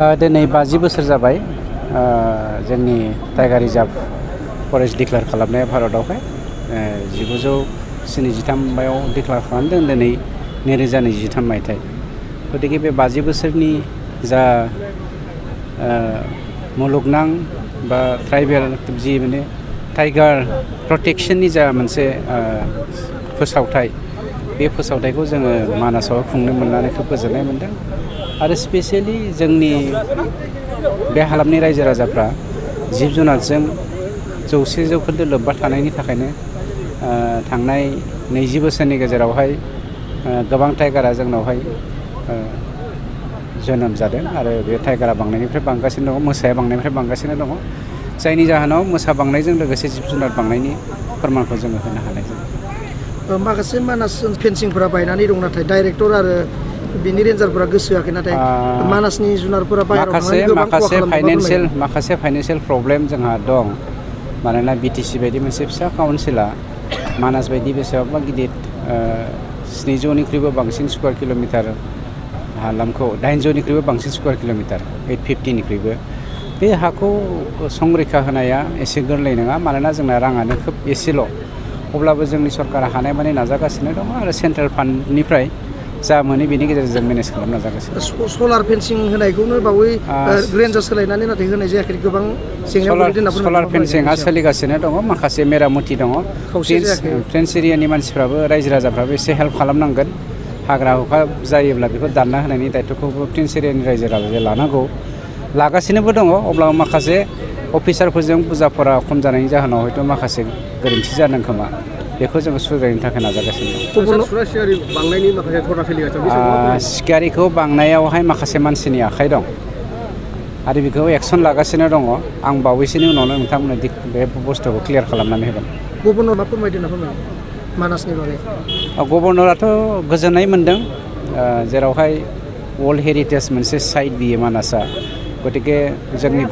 दिनै 50 बोसोर जाबाय जोंनि टाइगार रिजार्भ फरेस्ट डिक्लेयार खालामनाया भारतआवहाय 1973 मायाव डिक्लेयार खालामदों दिनै 2023 मायथाइ गतिके बे 50 बोसोरनि जा मुलुगनां बा ट्राइबेल जि माने टाइगार प्रटेक्शननि जा मोनसे फोसावथाय बे फोसावथायखौ जोङो मानासाव खुंनो मोननानै खोब गोजोननाय मोनदों आरो स्पेसियेलि जोंनि बे हालामनि रायजो राजाफ्रा जिब जुनारजों 100% लोब्बा थानायनि थाखायनो थांनाय 20 बोसोरनि गेजेरावहाय गोबां टाइगारा जोंनावहाय जोनोम जादों आरो बे टाइगारा बांनायनिफ्राय बांगासिनो दङ मोसाया बांनायनिफ्राय बांगासिनो दङ जायनि जाहोनाव मोसा बांनायजों लोगोसे जिब जुनार बांनायनि फोरमानखौ जोङो होनो हानाय जायो। माखासे मानास फेन्सिंफोरा बायनानै दं नाथाय डाइरेक्टर आरो बिनि रेन्जारफोरा गोसो होआखै नाथाय मानासनि जुनारफोरा बाहेरायाव थांनानै गोबां खहा खालामदों। माखासे फाइनान्सियेल प्रब्लेम जोंहा दं मानोना बिटिसि बायदि मोनसे फिसा काउन्सिला मानास बायदि बेसेबांबा गिदिर 700निख्रुइबो बांसिन स्कुवार किल'मिटार हालामखौ 800निख्रुइबो बांसिन स्कुवार किल'मिटार 850निख्रुइबो बे हाखौ संरैखा होनाया एसे गोरलै नङा मानोना जोंना राङानो खोब एसेल' अब्लाबो जोंनि सरकारा हानाय माने नाजागासिनो दङ आरो सेन्ट्रेल फान्डनिफ्राय जा मोनो बेनि गेजेरजों जों मेनेज खालामनो नाजागासिनो। सलार फेन्सिं होनायखौनो बावै रेन्जार सोलायनानै नाथाय होनाय जायाखै गोबां सलार फेन्सिंआ सोलिगासिनो दङ माखासे मेरामति दङ फ्रेन्स एरियानि मानसिफ्राबो रायजो राजाफ्राबो एसे हेल्प खालामनांगोन हाग्रा हुखा जायोब्ला बेखौ दानना होनायनि दायित्वखौबो फ्रेन्स एरियानि रायजो राजाया लानांगौ लागासिनोबो दङ अब्लाबो माखासे अफिसारफोरजों बुजाफोरा खम जानायनि जाहोनाव हयथ' माखासे गोरोन्थि जादों खोमा बेखौ जोङो सुद्रायनो थाखाय नाजागासिनो दं। सिखारिखौ बांनायावहाय माखासे मानसिनि आखाइ दं आरो बेखौ एक्सन लागासिनो दङ आं बावैसोनि उनावनो नोंथांमोननो बे बुस्थुखौ क्लियार खालामनानै होगोन। गभर्नर मा फोरमायदों ना फोरमाय मानासनि बागै? गभर्नराथ' गोजोननाय मोन्दों जेरावहाय वर्ल्ड हेरिटेज मोनसे साइट बियो मानासआ गतिके जोंनि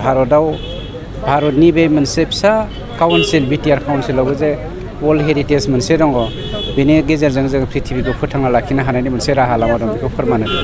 भारतनि बे मोनसे फिसा काउन्सिल बिटिआर काउन्सिलावबो जे वर्ल्ड हेरिटेज मोनसे दङ बेनि गेजेरजों जों प्रिथिबिखौ फोथांना लाखिनो हानायनि मोनसे राहा लामा दं बेखौ फोरमान होदों।